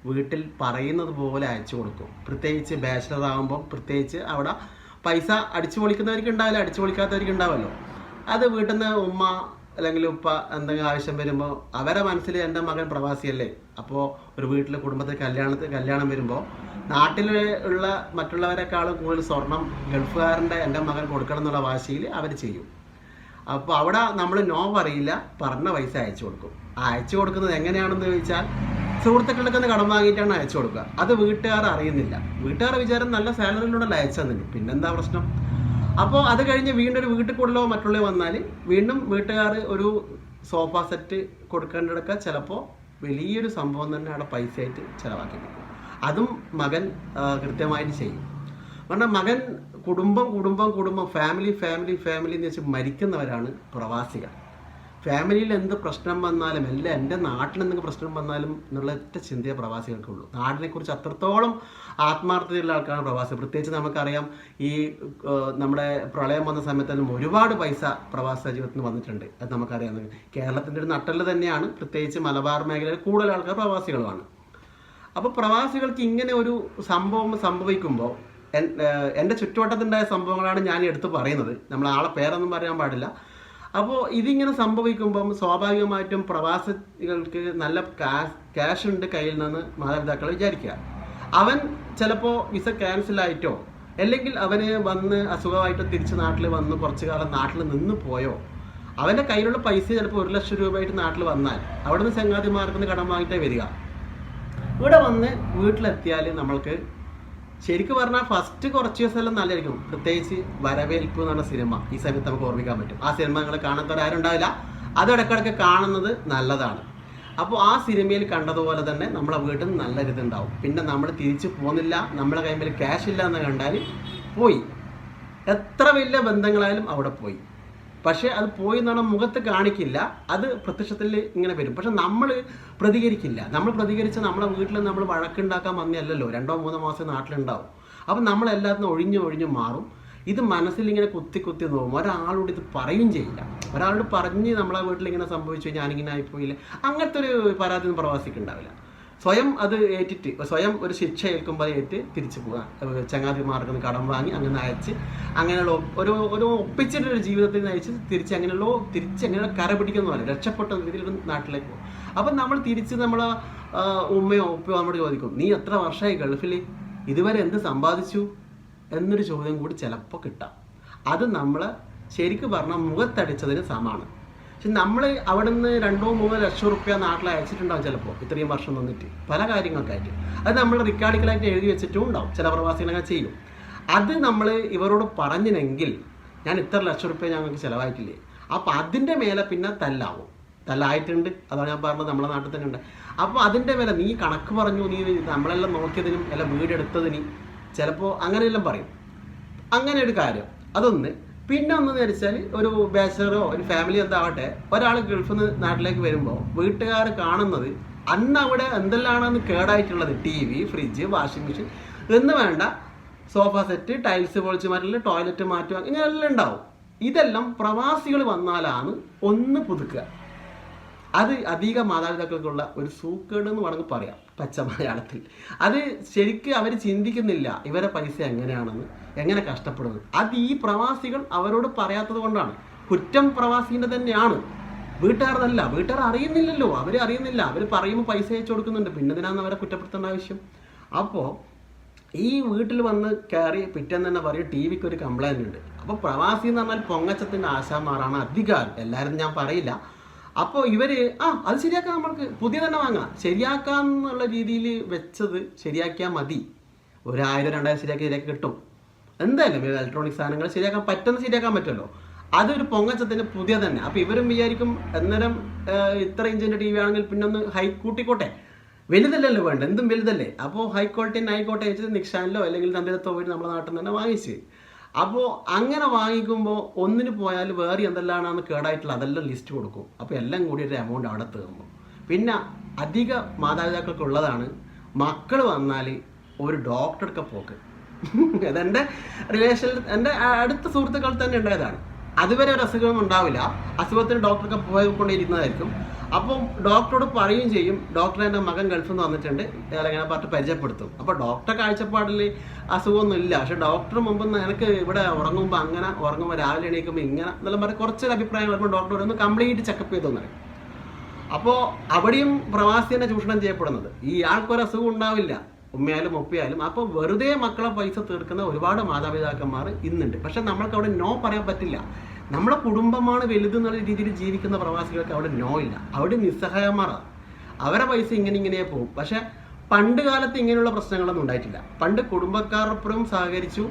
വീട്ടിൽ പറയുന്നത് പോലെ അയച്ചു കൊടുക്കും. പ്രത്യേകിച്ച് ബാച്ചിലർ ആകുമ്പം പ്രത്യേകിച്ച് അവിടെ പൈസ അടിച്ചു പൊളിക്കുന്നവർക്ക് ഉണ്ടാവില്ല, അടിച്ചു പൊളിക്കാത്തവർക്ക് ഉണ്ടാവുമല്ലോ. അത് വീട്ടിൽ നിന്ന് ഉമ്മ അല്ലെങ്കിൽ ഉപ്പ എന്തെങ്കിലും ആവശ്യം വരുമ്പോൾ അവരെ മനസ്സിൽ എൻ്റെ മകൻ പ്രവാസിയല്ലേ, അപ്പോൾ ഒരു വീട്ടിൽ കുടുംബത്തിൽ കല്യാണം വരുമ്പോൾ നാട്ടിൽ ഉള്ള മറ്റുള്ളവരെക്കാളും കൂടുതൽ സ്വർണം ഗൾഫുകാരൻ്റെ എൻ്റെ മകൻ കൊടുക്കണം എന്നുള്ള വാശിയിൽ അവർ ചെയ്യും. അപ്പോൾ അവിടെ നമ്മൾ നോ പറയില്ല, പറഞ്ഞ പൈസ അയച്ചു കൊടുക്കും. അയച്ചു കൊടുക്കുന്നത് എങ്ങനെയാണെന്ന് ചോദിച്ചാൽ സുഹൃത്തുക്കൾക്ക് കടം വാങ്ങിയിട്ടാണ് അയച്ചു കൊടുക്കുക. അത് വീട്ടുകാർ അറിയുന്നില്ല. വീട്ടുകാരുടെ വിചാരം നല്ല സാലറിയിലൂടെ അയച്ചു തന്നില്ല, പിന്നെന്താ പ്രശ്നം. അപ്പോൾ അത് കഴിഞ്ഞ് വീണ്ടും ഒരു വീട്ടിൽ കൂടുതലോ മറ്റുള്ളവർ വന്നാൽ വീണ്ടും വീട്ടുകാർ ഒരു സോഫ സെറ്റ് കൊടുക്കേണ്ടതൊക്കെ ചിലപ്പോൾ വലിയൊരു സംഭവം തന്നെ അവിടെ പൈസ ആയിട്ട് ചിലവാക്കി കൊടുക്കും. അതും മകൻ കൃത്യമായിട്ട് ചെയ്യും. കാരണം മകൻ കുടുംബം ഫാമിലി എന്ന് വെച്ച് മരിക്കുന്നവരാണ് പ്രവാസികൾ. ഫാമിലിയിൽ എന്ത് പ്രശ്നം വന്നാലും എല്ലാം എൻ്റെ നാട്ടിൽ എന്തെങ്കിലും പ്രശ്നം വന്നാലും എന്നുള്ള ഒറ്റ ചിന്തയെ പ്രവാസികൾക്കുള്ളൂ. നാടിനെക്കുറിച്ച് അത്രത്തോളം ആത്മാർത്ഥതയുള്ള ആൾക്കാരാണ് പ്രവാസി. പ്രത്യേകിച്ച് നമുക്കറിയാം, ഈ നമ്മുടെ പ്രളയം വന്ന സമയത്തെല്ലാം ഒരുപാട് പൈസ പ്രവാസ ജീവിതത്തിന് വന്നിട്ടുണ്ട്. അത് നമുക്കറിയാം. കേരളത്തിൻ്റെ ഒരു നട്ടെല്ല് തന്നെയാണ്. പ്രത്യേകിച്ച് മലബാർ മേഖലയിൽ കൂടുതൽ ആൾക്കാർ പ്രവാസികളുമാണ്. അപ്പോൾ പ്രവാസികൾക്ക് ഇങ്ങനെ ഒരു സംഭവം സംഭവിക്കുമ്പോൾ എൻ്റെ ചുറ്റുവട്ടത്തുണ്ടായ സംഭവങ്ങളാണ് ഞാൻ എടുത്ത് പറയുന്നത്. നമ്മൾ ആളെ പേരൊന്നും പറയാൻ പാടില്ല. അപ്പോൾ ഇതിങ്ങനെ സംഭവിക്കുമ്പം സ്വാഭാവികമായിട്ടും പ്രവാസികൾക്ക് നല്ല ക്യാഷ് ഉണ്ട് കയ്യിൽ നിന്ന് മാതാപിതാക്കൾ വിചാരിക്കുക. അവൻ ചിലപ്പോൾ വിസ ക്യാൻസലായിട്ടോ അല്ലെങ്കിൽ അവന് വന്ന് അസുഖമായിട്ട് തിരിച്ച് നാട്ടിൽ വന്ന് കുറച്ച് കാലം നാട്ടിൽ നിന്ന് പോയോ, അവൻ്റെ കയ്യിലുള്ള പൈസ ചിലപ്പോൾ 1 ലക്ഷം രൂപയായിട്ട് നാട്ടിൽ വന്നാൽ അവിടെ നിന്ന് ചങ്ങാതിമാർക്ക് കടം വാങ്ങിയിട്ടേ വരിക. ഇവിടെ വന്ന് വീട്ടിലെത്തിയാൽ നമ്മൾക്ക് ശരിക്കും പറഞ്ഞാൽ ഫസ്റ്റ് കുറച്ച് ദിവസമെല്ലാം നല്ലതായിരിക്കും. പ്രത്യേകിച്ച് വരവേൽപ്പ് എന്ന് പറഞ്ഞ സിനിമ ഈ സമയത്ത് നമുക്ക് ഓർമ്മിക്കാൻ പറ്റും. ആ സിനിമ നിങ്ങൾ കാണാത്തവരാരും ഉണ്ടാവില്ല, അത് ഇടയ്ക്കിടയ്ക്ക് കാണുന്നത് നല്ലതാണ്. അപ്പോൾ ആ സിനിമയിൽ കണ്ടതുപോലെ തന്നെ നമ്മളെ വീട്ടിൽ നിന്ന് നല്ലൊരിതുണ്ടാവും. പിന്നെ നമ്മൾ തിരിച്ചു പോകുന്നില്ല, നമ്മളെ കൈമ്പിൽ ക്യാഷ് ഇല്ല എന്ന് കണ്ടാൽ പോയി. എത്ര വലിയ ബന്ധങ്ങളായാലും അവിടെ പോയി. പക്ഷേ അത് പോയി എന്ന് പറഞ്ഞാൽ മുഖത്ത് കാണിക്കില്ല, അത് പ്രത്യക്ഷത്തിൽ ഇങ്ങനെ വരും. പക്ഷെ നമ്മൾ പ്രതികരിക്കില്ല. നമ്മൾ പ്രതികരിച്ച് നമ്മളെ വീട്ടിൽ നമ്മൾ വഴക്കുണ്ടാക്കാൻ വന്നല്ലോ, 2-3 മാസം നാട്ടിലുണ്ടാവും. അപ്പം നമ്മളെല്ലാത്തിനും ഒഴിഞ്ഞു മാറും. ഇത് മനസ്സിലിങ്ങനെ കുത്തി നോക്കും. ഒരാളോട് ഇത് പറയുകയും ചെയ്യില്ല. ഒരാളോട് പറഞ്ഞ് നമ്മളെ വീട്ടിലിങ്ങനെ സംഭവിച്ചു, ഞാനിങ്ങനെ ആയിപ്പോയില്ല, അങ്ങനത്തെ ഒരു പരാതി ഒന്നും പ്രവാസിക്ക് ഉണ്ടാവില്ല. സ്വയം അത് ഏറ്റിട്ട് സ്വയം ഒരു ശിക്ഷ ഏൽക്കുമ്പോൾ ഏറ്റ് തിരിച്ചു പോകാം. ചങ്ങാതിമാർക്ക് കടം വാങ്ങി അങ്ങനെ അയച്ച് അങ്ങനെയുള്ള ഒരു ഒപ്പിച്ചിട്ടൊരു ജീവിതത്തിൽ നയിച്ച് തിരിച്ച് അങ്ങനെയുള്ള കര പിടിക്കുന്ന പോലെ രക്ഷപ്പെട്ട രീതിയിൽ നാട്ടിലേക്ക് പോകും. അപ്പം നമ്മൾ തിരിച്ച് നമ്മളെ ഉമ്മയോ ഉപ്പയോ നമ്മളോട് ചോദിക്കും, നീ എത്ര വർഷമായി ഗൾഫിൽ, ഇതുവരെ എന്ത് സമ്പാദിച്ചു എന്നൊരു ചോദ്യം കൂടി ചിലപ്പോൾ കിട്ടാം. അത് നമ്മൾ ശരിക്കും പറഞ്ഞാൽ മുഖത്തടിച്ചതിന് സമാണ്. പക്ഷെ നമ്മൾ അവിടെ നിന്ന് 2-3 ലക്ഷം റുപ്യ നാട്ടിൽ അയച്ചിട്ടുണ്ടാവും ചിലപ്പോൾ, ഇത്രയും വർഷം വന്നിട്ട് പല കാര്യങ്ങൾക്കായിട്ട്. അത് നമ്മൾ റിക്കാർഡിക്കലായിട്ട് എഴുതി വെച്ചിട്ടും ഉണ്ടാവും. ചില പ്രവാസികളൊക്കെ ചെയ്യും. അത് നമ്മൾ ഇവരോട് പറഞ്ഞെങ്കിൽ ഞാൻ ഇത്ര ലക്ഷം റുപ്യ ഞങ്ങൾക്ക് ചിലവായിട്ടില്ലേ, അപ്പോൾ അതിൻ്റെ മേലെ പിന്നെ തല്ലായിട്ടുണ്ട്. അതാണ് ഞാൻ പറഞ്ഞത്, നമ്മളെ നാട്ടിൽ തന്നെ ഉണ്ട്. അപ്പോൾ അതിൻ്റെ മേലെ നീ കണക്ക് പറഞ്ഞു, നീ നമ്മളെല്ലാം നോക്കിയതിനും എല്ലാം വീടെടുത്തതിന് ചിലപ്പോൾ അങ്ങനെയെല്ലാം പറയും. അങ്ങനെ ഒരു കാര്യം അതൊന്ന്. പിന്നെ ഒന്നെന്ന് വെച്ചാൽ ഒരു ബാച്ചലറോ ഒരു ഫാമിലി എന്താവട്ടെ, ഒരാൾ ഗൾഫിൽ നിന്ന് നാട്ടിലേക്ക് വരുമ്പോൾ വീട്ടുകാർ കാണുന്നത് അന്ന് അവിടെ എന്തെല്ലാമാണെന്ന് കേടായിട്ടുള്ളത്, TV, ഫ്രിഡ്ജ്, വാഷിംഗ് മെഷീൻ എന്ന് വേണ്ട, സോഫ സെറ്റ്, ടൈൽസ് പൊളിച്ച് മാറ്റില്ല, ടോയ്ലറ്റ് മാറ്റുക, ഇങ്ങനെയെല്ലാം ഉണ്ടാവും. ഇതെല്ലാം പ്രവാസികൾ വന്നാലാണ് ഒന്ന് പുതുക്കുക. അത് അധിക മാതാപിതാക്കൾക്കുള്ള ഒരു സൂക്കേട് എന്ന് വേണമെങ്കിൽ പറയാം പച്ച മലയാളത്തിൽ. അത് ശരിക്കും അവർ ചിന്തിക്കുന്നില്ല ഇവരെ പൈസ എങ്ങനെയാണെന്ന്, എങ്ങനെ കഷ്ടപ്പെടുന്നത്. അത് ഈ പ്രവാസികൾ അവരോട് പറയാത്തത് കൊണ്ടാണ്. കുറ്റം പ്രവാസീൻ്റെ തന്നെയാണ്, വീട്ടുകാരതല്ല. വീട്ടുകാർ അറിയുന്നില്ലല്ലോ, അവർ പറയുമ്പോൾ പൈസ അയച്ചു കൊടുക്കുന്നുണ്ട്, പിന്നെ ഇതിനാന്ന് അവരെ കുറ്റപ്പെടുത്തേണ്ട ആവശ്യം. അപ്പോൾ ഈ വീട്ടിൽ വന്ന് കയറി പിറ്റേന്ന് തന്നെ പറയും TV-ക്ക് ഒരു കംപ്ലൈൻറ്റ് ഉണ്ട്. അപ്പോൾ പ്രവാസി എന്ന് പറഞ്ഞാൽ പൊങ്ങച്ചത്തിൻ്റെ ആശാന്മാരാണ് അധികാരം, എല്ലാവരും ഞാൻ പറയില്ല. അപ്പോൾ ഇവർ അത് ശരിയാക്കാം, നമ്മൾക്ക് പുതിയ തന്നെ വാങ്ങാം, ശരിയാക്കാന്നുള്ള രീതിയിൽ വെച്ചത് ശരിയാക്കിയാൽ മതി. 1000-2000 ശരിയാക്കി കിട്ടും. എന്തായാലും ഇലക്ട്രോണിക് സാധനങ്ങൾ ശരിയാക്കാൻ പറ്റുമല്ലോ. അതൊരു പൊങ്ങച്ചത്തിന് പുതിയ തന്നെ. അപ്പോൾ ഇവരും വിചാരിക്കും അന്നേരം ഇത്ര ഇഞ്ചിൻ്റെ TV ആണെങ്കിൽ പിന്നെ ഒന്ന് ഹൈ കൂട്ടിക്കോട്ടെ, വലുതല്ലല്ലോ വേണ്ട, എന്തും വലുതല്ലേ. അപ്പോൾ ഹൈ ക്വാളിറ്റി ആയിക്കോട്ടെ വെച്ചിട്ട് നിക്ഷാനിലോ അല്ലെങ്കിൽ തന്ത്രത്തോ പോയിട്ട് നമ്മുടെ നാട്ടിൽ നിന്ന് തന്നെ വാങ്ങിച്ച്. അപ്പോൾ അങ്ങനെ വാങ്ങിക്കുമ്പോൾ ഒന്നിന് പോയാൽ വേറെ എന്തെല്ലാമാണെന്ന് കേടായിട്ടുള്ള അതെല്ലാം ലിസ്റ്റ് കൊടുക്കും. അപ്പോൾ എല്ലാം കൂടി ഒരു എമൗണ്ട് അവിടെ തീർന്നു. പിന്നെ അധിക മാതാപിതാക്കൾക്കുള്ളതാണ് മക്കൾ വന്നാൽ ഒരു ഡോക്ടർക്ക് പോക്ക്. അതെൻ്റെ എൻ്റെ അടുത്ത സുഹൃത്തുക്കൾ തന്നെ ഉണ്ടായതാണ്. അതുവരെ ഒരു അസുഖം ഉണ്ടാവില്ല, അസുഖത്തിന് ഡോക്ടർക്ക് പോയിക്കൊണ്ടിരിക്കുന്നതായിരിക്കും. അപ്പം ഡോക്ടറോട് പറയുകയും ചെയ്യും, ഡോക്ടർ എൻ്റെ മകൻ ഗൾഫിൽ നിന്ന് വന്നിട്ടുണ്ട്, അങ്ങനെ പറഞ്ഞിട്ട് പരിചയപ്പെടുത്തും. അപ്പോൾ ഡോക്ടറെ കാഴ്ചപ്പാടിൽ അസുഖമൊന്നും ഇല്ല, പക്ഷെ ഡോക്ടർ മുമ്പ് എനിക്ക് ഇവിടെ ഉറങ്ങുമ്പോൾ രാവിലെ എണീക്കുമ്പോൾ ഇങ്ങനെ എന്നെല്ലാം പറഞ്ഞ് കുറച്ചൊരു അഭിപ്രായം വരുമ്പോൾ ഡോക്ടർ ഒന്ന് കംപ്ലീറ്റ് ചെക്കപ്പ് ചെയ്തെന്ന് പറയും. അപ്പോൾ അവിടെയും പ്രവാസി തന്നെ ചൂഷണം ചെയ്യപ്പെടുന്നത്. ഈ ആൾക്കൊരു അസുഖം ഉണ്ടാവില്ല, ഉമ്മയായാലും ഒപ്പയായാലും. അപ്പോൾ വെറുതെ മക്കളെ പൈസ തീർക്കുന്ന ഒരുപാട് മാതാപിതാക്കന്മാർ ഇന്നുണ്ട്. പക്ഷെ നമ്മൾക്ക് അവിടെ നോ പറയാൻ പറ്റില്ല. നമ്മളെ കുടുംബമാണ് വലുത് എന്നുള്ള രീതിയിൽ ജീവിക്കുന്ന പ്രവാസികൾക്ക് അവിടെ നോ ഇല്ല, അവിടെ നിസ്സഹായന്മാരാണ്. അവരെ പൈസ ഇങ്ങനെ പോകും. പക്ഷെ പണ്ട് കാലത്ത് ഇങ്ങനെയുള്ള പ്രശ്നങ്ങളൊന്നും ഉണ്ടായിട്ടില്ല. പണ്ട് കുടുംബക്കാരൊപ്പുറം സഹകരിച്ചു,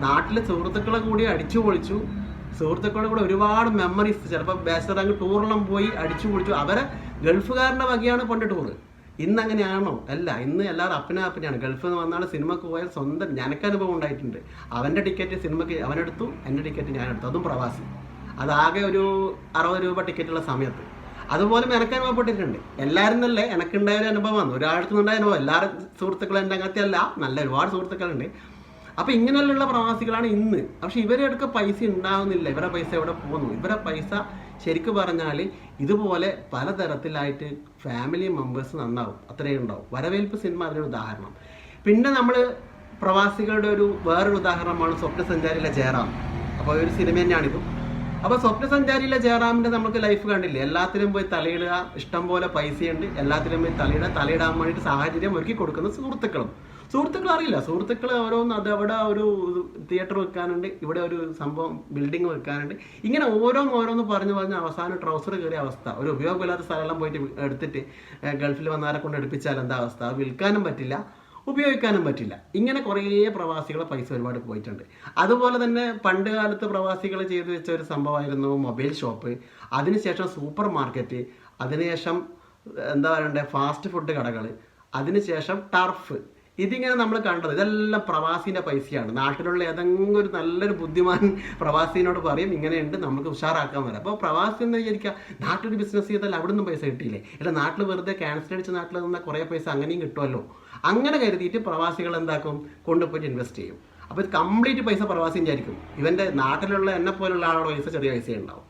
നാട്ടിലെ സുഹൃത്തുക്കളെ കൂടി അടിച്ചു പൊളിച്ചു, സുഹൃത്തുക്കളുടെ കൂടെ ഒരുപാട് മെമ്മറീസ്. ചിലപ്പോൾ ബാച്ചലർ അങ്ങ് ടൂറെല്ലാം പോയി അടിച്ചു പൊളിച്ചു. അവരെ ഗൾഫുകാരൻ്റെ വകയാണ് പണ്ട് ടൂറ്. ഇന്ന് അങ്ങനെയാണോ? അല്ല, ഇന്ന് എല്ലാവരും അപ്പനെയാണ്. ഗൾഫിൽ നിന്ന് വന്നാണ് സിനിമക്ക് പോയാൽ സ്വന്തം ഞനക്കനുഭവം ഉണ്ടായിട്ടുണ്ട്. അവൻ്റെ ടിക്കറ്റ് സിനിമയ്ക്ക് അവനെടുത്തു, എൻ്റെ ടിക്കറ്റ് ഞാനെടുത്തു, അതും പ്രവാസി. അതാകെ ഒരു 60 രൂപ ടിക്കറ്റുള്ള സമയത്ത്. അതുപോലെ എനിക്ക് അനുഭവപ്പെട്ടിട്ടുണ്ട്. എല്ലാവരും തന്നെ എനിക്കുണ്ടായ ഒരു അനുഭവമാണ്, ഒരാൾക്കുണ്ടായ അനുഭവം. എല്ലാവരും സുഹൃത്തുക്കളും എൻ്റെ അങ്ങനത്തെ അല്ല, നല്ല ഒരുപാട് സുഹൃത്തുക്കളുണ്ട്. അപ്പോൾ ഇങ്ങനെയുള്ള പ്രവാസികളാണ് ഇന്ന്. പക്ഷെ ഇവരെടുക്ക പൈസ ഉണ്ടാകുന്നില്ല. ഇവരുടെ പൈസ എവിടെ പോകുന്നു? ഇവരുടെ പൈസ ശരിക്കും പറഞ്ഞാൽ ഇതുപോലെ പലതരത്തിലായിട്ട് ഫാമിലി മെമ്പേഴ്സ് നന്നാവും, അത്രയും ഉണ്ടാവും. വരവേൽപ്പ് സിനിമ അതിനൊരു ഉദാഹരണം. പിന്നെ നമ്മൾ പ്രവാസികളുടെ വേറൊരു ഉദാഹരണമാണ് സ്വപ്നസഞ്ചാരിയിലെ ജയറാം. അപ്പോൾ ഒരു സിനിമ തന്നെയാണിതും. അപ്പോൾ സ്വപ്നസഞ്ചാരിയിലെ ജയറാമിൻ്റെ നമുക്ക് ലൈഫ് കണ്ടില്ലേ, എല്ലാത്തിലും പോയി തലയിടുക, ഇഷ്ടം പോലെ പൈസയുണ്ട്, എല്ലാത്തിലും പോയി തലയിടാൻ വേണ്ടിയിട്ട് സാഹചര്യം ഒരുക്കി കൊടുക്കുന്ന സുഹൃത്തുക്കൾ അറിയില്ല. സുഹൃത്തുക്കൾ ഓരോന്ന് അത് അവിടെ ഒരു തിയേറ്റർ വെക്കാനുണ്ട്, ഇവിടെ ഒരു സംഭവം ബിൽഡിംഗ് വെക്കാനുണ്ട്, ഇങ്ങനെ ഓരോന്ന് പറഞ്ഞ് അവസാനം ട്രൗസർ കയറിയ അവസ്ഥ. ഒരു ഉപയോഗമില്ലാത്ത സ്ഥലമെല്ലാം പോയിട്ട് എടുത്തിട്ട് ഗൾഫിൽ വന്നവരെ കൊണ്ട് എടുപ്പിച്ചാൽ എന്താ അവസ്ഥ? വിൽക്കാനും പറ്റില്ല, ഉപയോഗിക്കാനും പറ്റില്ല. ഇങ്ങനെ കുറേ പ്രവാസികളെ പൈസ ഒരുപാട് പോയിട്ടുണ്ട്. അതുപോലെ തന്നെ പണ്ട് കാലത്ത് പ്രവാസികൾ ചെയ്തു വെച്ച ഒരു സംഭവമായിരുന്നു മൊബൈൽ ഷോപ്പ്, അതിനുശേഷം സൂപ്പർ മാർക്കറ്റ്, അതിനുശേഷം എന്താ പറയണ്ടേ ഫാസ്റ്റ് ഫുഡ് കടകൾ, അതിനുശേഷം ടർഫ്. ഇതിങ്ങനെ നമ്മൾ കണ്ടത് ഇതെല്ലാം പ്രവാസീൻ്റെ പൈസയാണ്. നാട്ടിലുള്ള ഏതെങ്കിലും ഒരു നല്ലൊരു ബുദ്ധിമാൻ പ്രവാസീനോട് പറയും ഇങ്ങനെയുണ്ട്, നമുക്ക് ഉഷാറാക്കാൻ വരാം. അപ്പോൾ പ്രവാസി എന്ന് വിചാരിക്കുക നാട്ടിൽ ബിസിനസ് ചെയ്താൽ അവിടെ നിന്നും പൈസ കിട്ടിയില്ലേ, അല്ല നാട്ടിൽ വെറുതെ ക്യാൻസൽ അടിച്ച് നാട്ടിൽ നിന്നാൽ കുറേ പൈസ അങ്ങനെയും കിട്ടുമല്ലോ. അങ്ങനെ കരുതിയിട്ട് പ്രവാസികൾ എന്താക്കും, കൊണ്ടുപോയിട്ട് ഇൻവെസ്റ്റ് ചെയ്യും. അപ്പോൾ ഇത് കംപ്ലീറ്റ് പൈസ പ്രവാസി വിചാരിക്കും. ഇവൻ്റെ നാട്ടിലുള്ള എന്നെ പോലുള്ള ആളുടെ പൈസ ചെറിയ പൈസ ഉണ്ടാവും.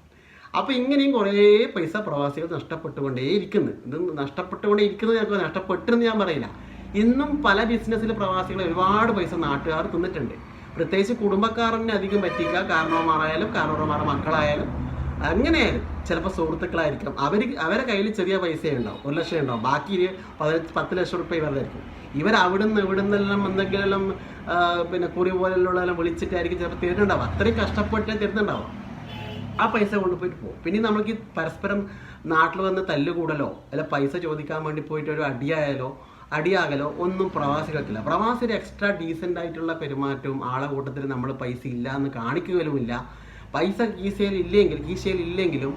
അപ്പോൾ ഇങ്ങനെയും കുറേ പൈസ പ്രവാസികൾ നഷ്ടപ്പെട്ടുകൊണ്ടേയിരിക്കുന്നു. ഇത് നഷ്ടപ്പെട്ടുകൊണ്ടേയിരിക്കുന്നത് ഞങ്ങൾക്ക് നഷ്ടപ്പെട്ടെന്ന് ഞാൻ പറയില്ല. ഇന്നും പല ബിസിനസ്സിൽ പ്രവാസികൾ ഒരുപാട് പൈസ നാട്ടുകാർ തിന്നിട്ടുണ്ട്. പ്രത്യേകിച്ച് കുടുംബക്കാരനെ അധികം പറ്റിക്കുക, കാരണവന്മാരായാലും കാരണവന്മാരുടെ മക്കളായാലും അങ്ങനെയായാലും ചിലപ്പോൾ സുഹൃത്തുക്കളായിരിക്കും. അവരെ കയ്യിൽ ചെറിയ പൈസ ഉണ്ടാവും, 1 ലക്ഷം ഉണ്ടാവും, ബാക്കി 10 ലക്ഷം റുപ്യ ഇവരുതായിരിക്കും. ഇവിടുന്നെല്ലാം എന്തെങ്കിലും പിന്നെ കുറി പോലെയുള്ളതെല്ലാം വിളിച്ചിട്ടായിരിക്കും ചിലപ്പോൾ തരുന്നുണ്ടാവും. അത്രയും കഷ്ടപ്പെട്ട് തരുന്നുണ്ടാവും. ആ പൈസ കൊണ്ടുപോയിട്ട് പോകും. പിന്നെ നമ്മൾക്ക് പരസ്പരം നാട്ടിൽ വന്ന് തല്ലുകൂടലോ അല്ല പൈസ ചോദിക്കാൻ വേണ്ടി പോയിട്ട് ഒരു അടിയാകലോ ഒന്നും പ്രവാസികൾക്കില്ല. പ്രവാസി ഒരു എക്സ്ട്രാ ഡീസൻ്റ് ആയിട്ടുള്ള പെരുമാറ്റവും ആളെ കൂട്ടത്തിൽ നമ്മൾ പൈസ ഇല്ല എന്ന് കാണിക്കുകയുമില്ല. പൈസ കീശയിലില്ലെങ്കിലും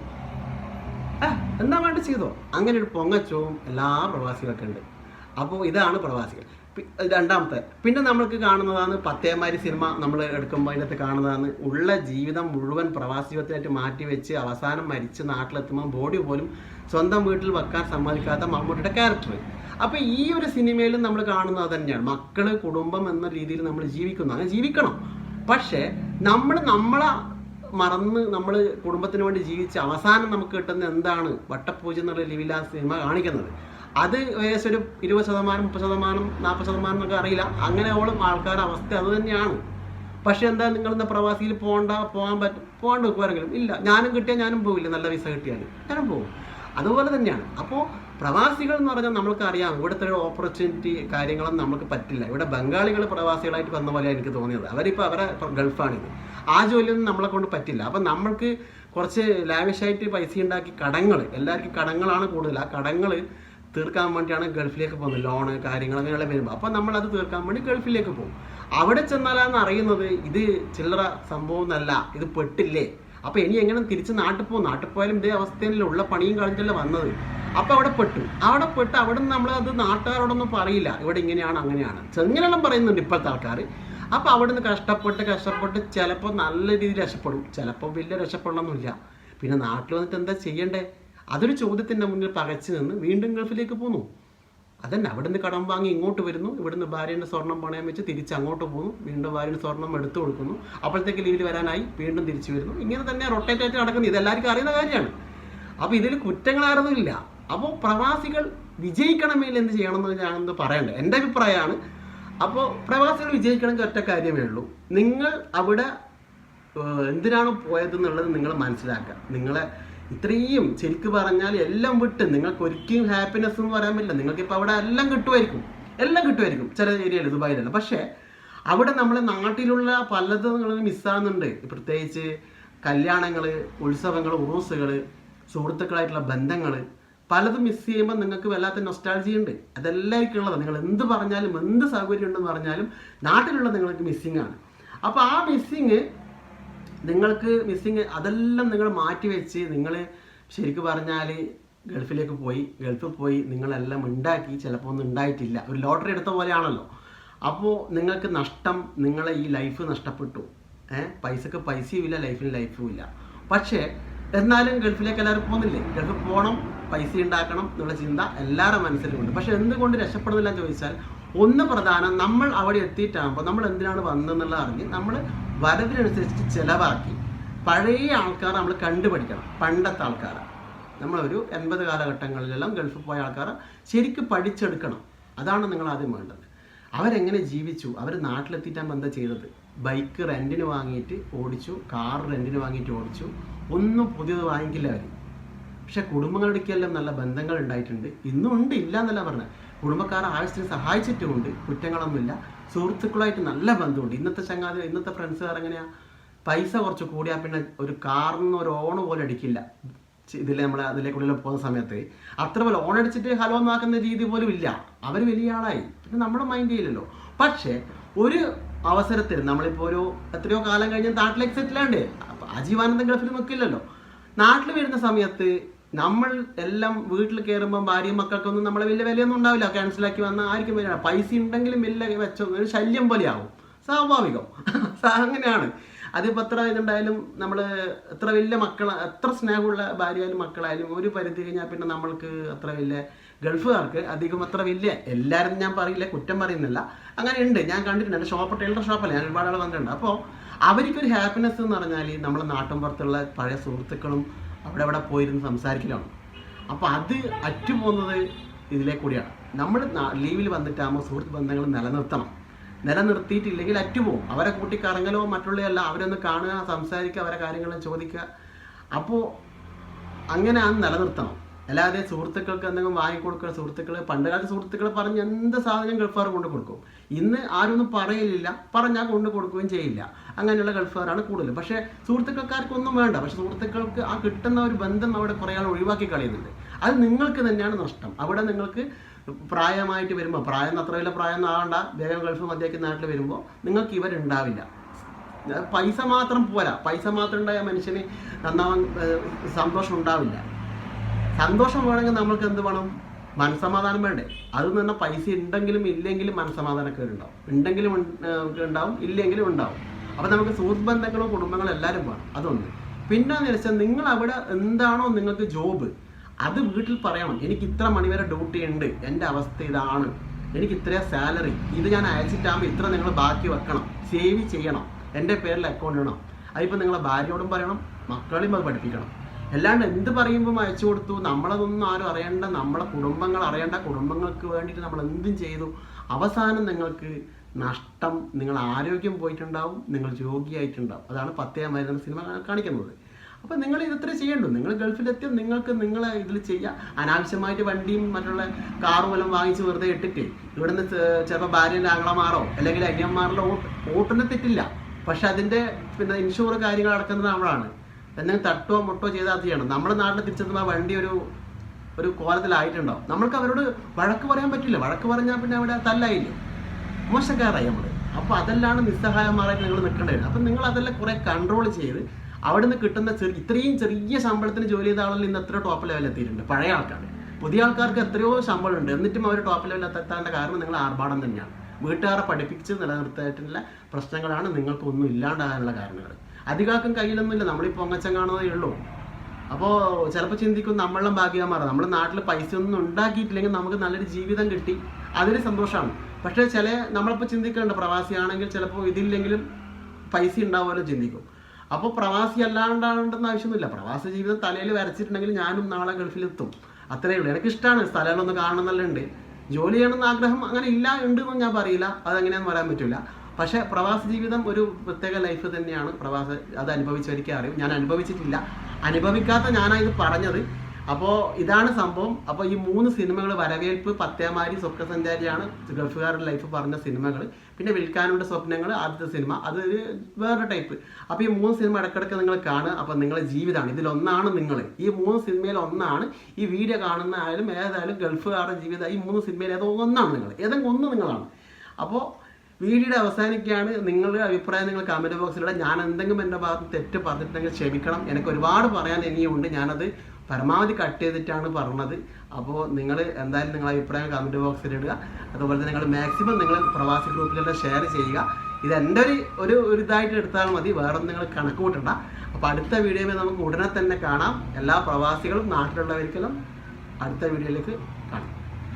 എന്താ വേണ്ട ചെയ്തോ, അങ്ങനെ ഒരു പൊങ്ങച്ചവും എല്ലാ പ്രവാസികൾക്കും ഉണ്ട്. അപ്പോൾ ഇതാണ് പ്രവാസികൾ. രണ്ടാമത്തെ പിന്നെ നമ്മൾക്ക് കാണുന്നതാണ് പത്തേമാരി സിനിമ. നമ്മൾ എടുക്കുമ്പോൾ അതിനകത്ത് കാണുന്നതാണ് ഉള്ള ജീവിതം മുഴുവൻ പ്രവാസി ജീവിതത്തിനായിട്ട് മാറ്റി വെച്ച് അവസാനം മരിച്ച് നാട്ടിലെത്തുമ്പോൾ ബോഡി പോലും സ്വന്തം വീട്ടിൽ വെക്കാൻ സമ്മതിക്കാത്ത മമ്മൂട്ടിയുടെ ക്യാരക്ടർ. അപ്പോൾ ഈ ഒരു സിനിമയിലും നമ്മൾ കാണുന്നത് തന്നെയാണ്. മക്കള് കുടുംബം എന്ന രീതിയിൽ നമ്മൾ ജീവിക്കുന്നു, അങ്ങനെ ജീവിക്കണം. പക്ഷേ നമ്മളെ മറന്ന് നമ്മൾ കുടുംബത്തിന് വേണ്ടി ജീവിച്ച് അവസാനം നമുക്ക് കിട്ടുന്ന എന്താണ് വട്ടപ്പൂജ എന്നുള്ള രീതിയിൽ ആ സിനിമ കാണിക്കുന്നത്. അത് ഏകദേശം ഒരു 20%, 30%, 40% എന്നൊക്കെ അറിയില്ല, അങ്ങനെയോളം ആൾക്കാരുടെ അവസ്ഥ അത് തന്നെയാണ്. പക്ഷെ എന്താ നിങ്ങളിന്ന് പ്രവാസിയിൽ പോകാണ്ട് വെക്കുവാരെങ്കിലും ഇല്ല, ഞാനും കിട്ടിയാൽ ഞാനും പോവില്ല, നല്ല വിസ കിട്ടിയാൽ ഞാനും പോകും. അതുപോലെ തന്നെയാണ്. അപ്പോൾ പ്രവാസികൾ എന്ന് പറഞ്ഞാൽ നമ്മൾക്കറിയാം ഇവിടുത്തെ ഒരു ഓപ്പർച്യൂണിറ്റി കാര്യങ്ങളൊന്നും നമുക്ക് പറ്റില്ല. ഇവിടെ ബംഗാളികൾ പ്രവാസികളായിട്ട് വന്ന പോലെയാണ് എനിക്ക് തോന്നിയത്. അവരിപ്പോൾ അവരെ ഗൾഫാണിത്, ആ ജോലിയൊന്നും നമ്മളെ കൊണ്ട് പറ്റില്ല. അപ്പം നമ്മൾക്ക് കുറച്ച് ലാവിഷായിട്ട് പൈസ ഉണ്ടാക്കി എല്ലാവർക്കും കടങ്ങളാണ് കൂടുതൽ. ആ കടങ്ങൾ തീർക്കാൻ വേണ്ടിയാണ് ഗൾഫിലേക്ക് പോകുന്നത്. ലോണ് കാര്യങ്ങൾ അങ്ങനെയുള്ള വരുമ്പോൾ അപ്പം നമ്മളത് തീർക്കാൻ വേണ്ടി ഗൾഫിലേക്ക് പോകും. അവിടെ ചെന്നാലാണ് അറിയുന്നത് ഇത് ചില്ലറ സംഭവം എന്നല്ല, ഇത് പെട്ടില്ലേ. അപ്പോൾ ഇനി എങ്ങനെ തിരിച്ച് നാട്ടിൽ പോയാലും ഇതേ അവസ്ഥയിലുള്ള ഉള്ള പണിയും കളഞ്ഞിട്ടല്ലേ വന്നത്. അപ്പോൾ അവിടെ പെട്ട് അവിടെ നിന്ന് നമ്മളത് നാട്ടുകാരോടൊന്നും പറയില്ല, ഇവിടെ ഇങ്ങനെയാണ് അങ്ങനെയാണ് ചെങ്ങനെല്ലാം പറയുന്നുണ്ട് ഇപ്പോഴത്തെ ആൾക്കാർ. അപ്പോൾ അവിടെ നിന്ന് കഷ്ടപ്പെട്ട് ചിലപ്പോൾ നല്ല രീതിയിൽ രക്ഷപ്പെടും, ചിലപ്പോൾ വലിയ രക്ഷപ്പെടണമെന്നില്ല. പിന്നെ നാട്ടിൽ വന്നിട്ട് എന്താ ചെയ്യണ്ടേ, അതൊരു ചോദ്യത്തിൻ്റെ മുന്നിൽ പകച്ചു നിന്ന് വീണ്ടും ഗൾഫിലേക്ക് പോന്നു. അതന്നെ, അവിടെ നിന്ന് കടം വാങ്ങി ഇങ്ങോട്ട് വരുന്നു, ഇവിടുന്ന് ഭാര്യൻ്റെ സ്വർണം പണയം വെച്ച് തിരിച്ച് അങ്ങോട്ട് പോകുന്നു, വീണ്ടും ഭാര്യൻ്റെ സ്വർണം എടുത്തു കൊടുക്കുന്നു, അപ്പോഴത്തേക്ക് ലീവിൽ വരാനായി വീണ്ടും തിരിച്ചു വരുന്നു. ഇങ്ങനെ തന്നെ റൊട്ടേറ്റ് ആയിട്ട് നടക്കുന്നത് ഇതെല്ലാവർക്കും അറിയുന്ന കാര്യമാണ്. അപ്പോൾ ഇതിൽ കുറ്റങ്ങളായിരുന്നില്ല. അപ്പോൾ പ്രവാസികൾ വിജയിക്കണമെങ്കിൽ എന്ത് ചെയ്യണമെന്ന് ഞാനൊന്ന് പറയണ്ടേ, എൻ്റെ അഭിപ്രായമാണ്. അപ്പോൾ പ്രവാസികൾ വിജയിക്കണമെങ്കിൽ ഒറ്റ കാര്യമേ ഉള്ളൂ, നിങ്ങൾ അവിടെ എന്തിനാണ് പോയതെന്നുള്ളത് നിങ്ങൾ മനസ്സിലാക്കുക. നിങ്ങളെ ഇത്രയും ശരിക്ക് പറഞ്ഞാൽ എല്ലാം വിട്ട് നിങ്ങൾക്ക് ഒരിക്കലും ഹാപ്പിനെസ് എന്ന് പറയാൻ പറ്റില്ല. നിങ്ങൾക്കിപ്പോൾ അവിടെ എല്ലാം കിട്ടുമായിരിക്കും ചില ഏരിയയിൽ, ദുബായിലല്ല. പക്ഷേ അവിടെ നമ്മളെ നാട്ടിലുള്ള പലതും നിങ്ങൾ മിസ്സാകുന്നുണ്ട്. പ്രത്യേകിച്ച് കല്യാണങ്ങൾ, ഉത്സവങ്ങൾ, ഉറൂസുകൾ, സുഹൃത്തുക്കളായിട്ടുള്ള ബന്ധങ്ങൾ പലതും മിസ് ചെയ്യുമ്പോൾ നിങ്ങൾക്ക് വല്ലാത്ത നൊസ്റ്റാൾജി ഉണ്ട്. അതെല്ലാവർക്കും ഉള്ളത്. നിങ്ങൾ എന്ത് പറഞ്ഞാലും എന്ത് സൗകര്യം ഉണ്ടെന്ന് പറഞ്ഞാലും നാട്ടിലുള്ള നിങ്ങൾക്ക് മിസ്സിങ് ആണ്. അപ്പോൾ ആ മിസ്സിങ് അതെല്ലാം നിങ്ങൾ മാറ്റി വെച്ച് നിങ്ങൾ ശരിക്കും പറഞ്ഞാൽ ഗൾഫിൽ പോയി നിങ്ങളെല്ലാം ഉണ്ടാക്കി, ചിലപ്പോൾ ഒന്നും ഉണ്ടായിട്ടില്ല, ഒരു ലോട്ടറി എടുത്ത പോലെയാണല്ലോ. അപ്പോൾ നിങ്ങൾക്ക് നഷ്ടം, നിങ്ങളെ ഈ ലൈഫ് നഷ്ടപ്പെട്ടു. പൈസക്ക് പൈസയും ഇല്ല, ലൈഫിന് ലൈഫും ഇല്ല. പക്ഷേ എന്നാലും ഗൾഫിലേക്ക് എല്ലാവരും പോകുന്നില്ലേ, ഗൾഫിൽ പോകണം, പൈസ ഉണ്ടാക്കണം എന്നുള്ള ചിന്ത എല്ലാവരുടെ മനസ്സിലുമുണ്ട്. പക്ഷെ എന്തുകൊണ്ട് രക്ഷപ്പെടുന്നില്ല ചോദിച്ചാൽ, ഒന്ന് പ്രധാനം, നമ്മൾ അവിടെ എത്തിയിട്ടാകുമ്പോൾ നമ്മൾ എന്തിനാണ് വന്നതെന്നുള്ളത് അറിഞ്ഞ് നമ്മൾ വരവിനനുസരിച്ച് ചിലവാക്കി പഴയ ആൾക്കാരെ നമ്മൾ കണ്ടുപഠിക്കണം. പണ്ടത്തെ ആൾക്കാരെ നമ്മളൊരു 80 കാലഘട്ടങ്ങളിലെല്ലാം ഗൾഫിൽ പോയ ആൾക്കാരെ ശരിക്കും പഠിച്ചെടുക്കണം. അതാണ് നിങ്ങൾ ആദ്യം വേണ്ടത്. അവരെങ്ങനെ ജീവിച്ചു, അവർ നാട്ടിലെത്തിയിട്ടാകുമ്പോൾ എന്താ ചെയ്തത്? ബൈക്ക് റെൻറ്റിന് വാങ്ങിയിട്ട് ഓടിച്ചു, കാർ റെൻറ്റിന് വാങ്ങിയിട്ട് ഓടിച്ചു, ഒന്നും പുതിയത് വാങ്ങിക്കില്ല അവർ. പക്ഷെ കുടുംബങ്ങളുടെക്കെല്ലാം നല്ല ബന്ധങ്ങൾ ഉണ്ടായിട്ടുണ്ട്, ഇന്നും ഉണ്ട്, ഇല്ല എന്നല്ല പറഞ്ഞത്. കുടുംബക്കാരെ ആവശ്യത്തിന് സഹായിച്ചിട്ടുമുണ്ട്, കുറ്റങ്ങളൊന്നുമില്ല. സുഹൃത്തുക്കളായിട്ട് നല്ല ബന്ധമുണ്ട്. ഇന്നത്തെ ഫ്രണ്ട്സുകാർ എങ്ങനെയാ, പൈസ കുറച്ച് കൂടിയാൽ പിന്നെ ഒരു കാറിന് ഒരു ഓണ് പോലെ അടിക്കില്ല. അതിലേക്കുള്ളിൽ പോകുന്ന സമയത്ത് അത്ര പോലെ ഓണടിച്ചിട്ട് ഹലോ എന്നാക്കുന്ന രീതി പോലും ഇല്ല. അവർ വലിയ ആളായി, പിന്നെ നമ്മുടെ മൈൻഡ് ചെയ്യില്ലല്ലോ. പക്ഷേ ഒരു അവസരത്തിൽ നമ്മളിപ്പോൾ ഒരു എത്രയോ കാലം കഴിഞ്ഞ് നാട്ടിലേക്ക് സെറ്റിലാണ്ട്, ആജീവാനന്ദം ഗൾഫിൽ നിൽക്കില്ലല്ലോ. നാട്ടിൽ വരുന്ന സമയത്ത് നമ്മൾ എല്ലാം വീട്ടിൽ കയറുമ്പോൾ ഭാര്യയും മക്കൾക്കൊന്നും നമ്മളെ വലിയ വിലയൊന്നും ഉണ്ടാവില്ല. ക്യാൻസലാക്കി വന്നാൽ ആർക്കും വലിയ പൈസ ഉണ്ടെങ്കിലും വലിയ വെച്ചൊന്നും ഒരു ശല്യം പോലെയാവും, സ്വാഭാവികം. അങ്ങനെയാണ്. അതിപ്പോൾ എത്ര ഇതുണ്ടായാലും നമ്മൾ എത്ര വലിയ എത്ര സ്നേഹമുള്ള ഭാര്യയായാലും മക്കളായാലും ഒരു പരിധി കഴിഞ്ഞാൽ പിന്നെ നമ്മൾക്ക് അത്ര വലിയ ഗൾഫുകാർക്ക് അധികം അത്ര വലിയ, എല്ലാവരും ഞാൻ പറയില്ല, കുറ്റം പറയുന്നില്ല, അങ്ങനെ ഉണ്ട്. ഞാൻ കണ്ടിട്ടുണ്ട്. എൻ്റെ ടൈലർ ഷോപ്പല്ല, ഞാൻ ഒരുപാട് ആൾ വന്നിട്ടുണ്ട്. അപ്പോൾ അവർക്കൊരു ഹാപ്പിനെസ് എന്ന് പറഞ്ഞാൽ നമ്മളെ നാട്ടിൻപുറത്തുള്ള പഴയ സുഹൃത്തുക്കളും അവിടെ പോയിരുന്ന് സംസാരിക്കലാണ്. അപ്പോൾ അത് അറ്റുപോകുന്നത് ഇതിലേ കൂടിയാണ്. നമ്മൾ ലീവിൽ വന്നിട്ടാകുമ്പോൾ സുഹൃത്ത് ബന്ധങ്ങൾ നിലനിർത്തിയിട്ടില്ലെങ്കിൽ അറ്റുപോകും. അവരെ കൂട്ടി കറങ്ങലോ മറ്റുള്ളതല്ല, അവരൊന്ന് കാണുക, സംസാരിക്കുക, അവരെ കാര്യങ്ങളും ചോദിക്കുക. അപ്പോൾ അങ്ങനെ അത് നിലനിർത്തണം. അല്ലാതെ സുഹൃത്തുക്കൾക്ക് എന്തെങ്കിലും വാങ്ങിക്കൊടുക്കുക. സുഹൃത്തുക്കൾ പണ്ടുകാലത്ത് സുഹൃത്തുക്കൾ പറഞ്ഞ് എന്ത് സാധനം ഗൾഫുകാർ കൊണ്ട് കൊടുക്കും. ഇന്ന് ആരൊന്നും പറയലില്ല, പറഞ്ഞാൽ കൊണ്ട് കൊടുക്കുകയും ചെയ്യില്ല. അങ്ങനെയുള്ള ഗൾഫുകാരാണ് കൂടുതൽ. പക്ഷേ സുഹൃത്തുക്കൾക്കാർക്കൊന്നും വേണ്ട. പക്ഷെ സുഹൃത്തുക്കൾക്ക് ആ കിട്ടുന്ന ഒരു ബന്ധം അവിടെ കുറേ ആൾ ഒഴിവാക്കി കളയുന്നുണ്ട്. അത് നിങ്ങൾക്ക് തന്നെയാണ് നഷ്ടം. അവിടെ നിങ്ങൾക്ക് പ്രായമായിട്ട് വരുമ്പോൾ, അത്ര വലിയ പ്രായം ആവണ്ട, വേഗം ഗൾഫ് മധ്യക്ക് നാട്ടിൽ വരുമ്പോൾ നിങ്ങൾക്ക് ഇവരുണ്ടാവില്ല. പൈസ മാത്രം പോരാ. പൈസ മാത്രം ഉണ്ടായ മനുഷ്യന് നന്നാവാൻ സന്തോഷം ഉണ്ടാവില്ല. സന്തോഷം വേണമെങ്കിൽ നമ്മൾക്ക് എന്ത് വേണം? മനസ്സമാധാനം വേണ്ടേ? അതെന്ന് പറഞ്ഞാൽ പൈസ ഉണ്ടെങ്കിലും ഇല്ലെങ്കിലും മനസ്സമാധാനക്കേടുണ്ടാവും. ഉണ്ടെങ്കിലും ഉണ്ടാവും, ഇല്ലെങ്കിലും ഉണ്ടാവും. അപ്പം നമുക്ക് സുഹൃത്ത് ബന്ധങ്ങളും കുടുംബങ്ങളും എല്ലാവരും വേണം. അതൊന്ന്. പിന്നെന്ന് വെച്ചാൽ നിങ്ങൾ അവിടെ എന്താണോ നിങ്ങൾക്ക് ജോബ്, അത് വീട്ടിൽ പറയണം. എനിക്ക് ഇത്ര മണിവരെ ഡ്യൂട്ടി ഉണ്ട്, എൻ്റെ അവസ്ഥ ഇതാണ്, എനിക്ക് ഇത്രയും സാലറി, ഇത് ഞാൻ അയച്ചിട്ടാകുമ്പോൾ ഇത്ര നിങ്ങൾ ബാക്കി വെക്കണം, സേവ് ചെയ്യണം, എൻ്റെ പേരിൽ അക്കൗണ്ട് ഇടണം. അതിപ്പോൾ നിങ്ങളെ ഭാര്യയോടും പറയണം, മക്കളെയും അത് പഠിപ്പിക്കണം. അല്ലാണ്ട് എന്ത് പറയുമ്പോൾ അയച്ചു കൊടുത്തു, നമ്മളതൊന്നും ആരും അറിയണ്ട, നമ്മളെ കുടുംബങ്ങൾ അറിയണ്ട, കുടുംബങ്ങൾക്ക് വേണ്ടിയിട്ട് നമ്മൾ എന്തും ചെയ്തു, അവസാനം നിങ്ങൾക്ക് നഷ്ടം, നിങ്ങൾ ആരോഗ്യം പോയിട്ടുണ്ടാവും, നിങ്ങൾ രോഗിയായിട്ടുണ്ടാവും. അതാണ് 10 മൈൽ സിനിമ കാണിക്കുന്നത്. അപ്പോൾ നിങ്ങൾ ഇതത്ര ചെയ്യണ്ടു. നിങ്ങൾ ഗൾഫിലെത്തി നിങ്ങൾക്ക് നിങ്ങളെ ഇതിൽ ചെയ്യാം. അനാവശ്യമായിട്ട് വണ്ടിയും മറ്റുള്ള കാറും എല്ലാം വാങ്ങിച്ച് വെറുതെ ഇട്ടിട്ട് ഇവിടുന്ന് ചിലപ്പോൾ ഭാര്യൻ്റെ ആങ്ങളമാരോ അല്ലെങ്കിൽ അന്യന്മാരിലോ ഓട്ടിന് തെറ്റില്ല. പക്ഷെ അതിൻ്റെ പിന്നെ ഇൻഷുർ കാര്യങ്ങൾ അടക്കുന്നത് നമ്മളാണ്. എന്തെങ്കിലും തട്ടോ മുട്ടോ ചെയ്താൽ ചെയ്യണം. നമ്മുടെ നാട്ടിൽ തിരിച്ചെത്തുമ്പോൾ വണ്ടി ഒരു കോലത്തിലായിട്ടുണ്ടാവും. നമ്മൾക്ക് അവരോട് വഴക്ക് പറയാൻ പറ്റില്ല. വഴക്ക് പറഞ്ഞാൽ പിന്നെ അവിടെ തല്ലായില്ലേ, മോശക്കാരായി നമ്മൾ. അപ്പോൾ അതെല്ലാം നിസ്സഹായമാരായിട്ട് നിങ്ങൾ നിൽക്കേണ്ടത്. അപ്പം നിങ്ങൾ അതെല്ലാം കുറേ കൺട്രോൾ ചെയ്ത് അവിടെ നിന്ന് കിട്ടുന്ന ഇത്രയും ചെറിയ ശമ്പളത്തിന് ജോലി ചെയ്ത ആളുകൾ ഇന്ന് എത്ര ടോപ്പ് ലെവലിൽ എത്തിയിട്ടുണ്ട്. പഴയ ആൾക്കാർ, പുതിയ ആൾക്കാർക്ക് എത്രയോ ശമ്പളം ഉണ്ട്, എന്നിട്ടും അവർ ടോപ്പ് ലെവലിൽ എത്താൻ്റെ കാരണം നിങ്ങൾ ആർഭാടം തന്നെയാണ്. വീട്ടുകാരെ പഠിപ്പിച്ച് നിലനിർത്തായിട്ടുള്ള പ്രശ്നങ്ങളാണ് നിങ്ങൾക്കൊന്നും ഇല്ലാണ്ടാകാനുള്ള കാരണങ്ങൾ. അധികാർക്കും കയ്യിലൊന്നുമില്ല, നമ്മളിപ്പോൾ പൊങ്ങച്ചം കാണുന്നതേ ഉള്ളൂ. അപ്പോൾ ചിലപ്പോൾ ചിന്തിക്കും നമ്മളെ ഭാഗ്യമാറാം, നമ്മുടെ നാട്ടിൽ പൈസ ഒന്നും ഉണ്ടാക്കിയിട്ടില്ലെങ്കിൽ നമുക്ക് നല്ലൊരു ജീവിതം കിട്ടി, അതൊരു സന്തോഷമാണ്. പക്ഷേ നമ്മളിപ്പോൾ ചിന്തിക്കേണ്ട, പ്രവാസിയാണെങ്കിൽ ചിലപ്പോൾ ഇതില്ലെങ്കിലും പൈസ ഉണ്ടാവുമല്ലോ ചിന്തിക്കും. അപ്പോൾ പ്രവാസി അല്ലാണ്ടാണ്ടെന്ന് ആവശ്യമൊന്നുമില്ല. പ്രവാസി ജീവിതം തലയിൽ വരച്ചിട്ടുണ്ടെങ്കിൽ ഞാനും നാളെ ഗൾഫിലെത്തും, അത്രയേ ഉള്ളൂ. എനിക്കിഷ്ടമാണ് സ്ഥലങ്ങളൊന്ന് കാണണം എന്നുണ്ട്. ജോലി ചെയ്യണമെന്ന് ആഗ്രഹം അങ്ങനെ ഉണ്ടെന്നും ഞാൻ പറയില്ല, അതെങ്ങനെയാണെന്ന് പറയാൻ പറ്റില്ല. പക്ഷേ പ്രവാസ ജീവിതം ഒരു പ്രത്യേക ലൈഫ് തന്നെയാണ്. അത് അനുഭവിച്ചവരിക്കേ അറിയും. ഞാൻ അനുഭവിച്ചിട്ടില്ല, അനുഭവിക്കാത്ത ഞാനായത് പറഞ്ഞത്. അപ്പോൾ ഇതാണ് സംഭവം. അപ്പോൾ ഈ 3 സിനിമകൾ, വരവേൽപ്പ്, പത്തേമാരി, സ്വപ്നസഞ്ചാരിയാണ് ഗൾഫുകാരുടെ ലൈഫ് പറഞ്ഞ സിനിമകൾ. പിന്നെ വിൽക്കാനുണ്ട് സ്വപ്നങ്ങൾ, ആദ്യത്തെ സിനിമ, അത് വേറെ ടൈപ്പ്. അപ്പോൾ ഈ 3 സിനിമ ഇടയ്ക്കിടയ്ക്ക് നിങ്ങൾ കാണുക. അപ്പോൾ നിങ്ങളുടെ ജീവിതമാണ് ഇതിലൊന്നാണ്. നിങ്ങൾ ഈ 3 സിനിമയിൽ ഒന്നാണ്. ഈ വീഡിയോ കാണുന്ന ആയാലും ഏതായാലും ഗൾഫുകാരുടെ ജീവിതം ഈ 3 സിനിമയിൽ ഏതോ ഒന്നാണ് നിങ്ങൾ, ഏതെങ്കിലും ഒന്ന് നിങ്ങളാണ്. അപ്പോൾ വീഡിയോയുടെ അവസാനിക്കുകയാണ്. നിങ്ങളുടെ അഭിപ്രായം നിങ്ങൾ കമൻറ്റ് ബോക്സിലൂടെ. ഞാൻ എന്തെങ്കിലും എൻ്റെ ഭാഗത്ത് തെറ്റ് പറഞ്ഞിട്ടുണ്ടെങ്കിൽ ക്ഷമിക്കണം. എനിക്ക് ഒരുപാട് പറയാൻ ഇനിയുണ്ട്. ഞാനത് പരമാവധി കട്ട് ചെയ്തിട്ടാണ് പറഞ്ഞത്. അപ്പോൾ നിങ്ങൾ എന്തായാലും നിങ്ങളുടെ അഭിപ്രായം കമൻറ്റ് ബോക്സിൽ ഇടുക. അതുപോലെ തന്നെ നിങ്ങൾ മാക്സിമം നിങ്ങൾ പ്രവാസി ഗ്രൂപ്പിലെല്ലാം ഷെയർ ചെയ്യുക. ഇത് എൻ്റെ ഒരു ഇതായിട്ട് എടുത്താൽ മതി, വേറെ നിങ്ങൾ കണക്ക് കൂട്ടണ്ട. അപ്പോൾ അടുത്ത വീഡിയോയിൽ നമുക്ക് ഉടനെ തന്നെ കാണാം. എല്ലാ പ്രവാസികളും നാട്ടിലുള്ളവർക്കെല്ലാം അടുത്ത വീഡിയോയിലേക്ക്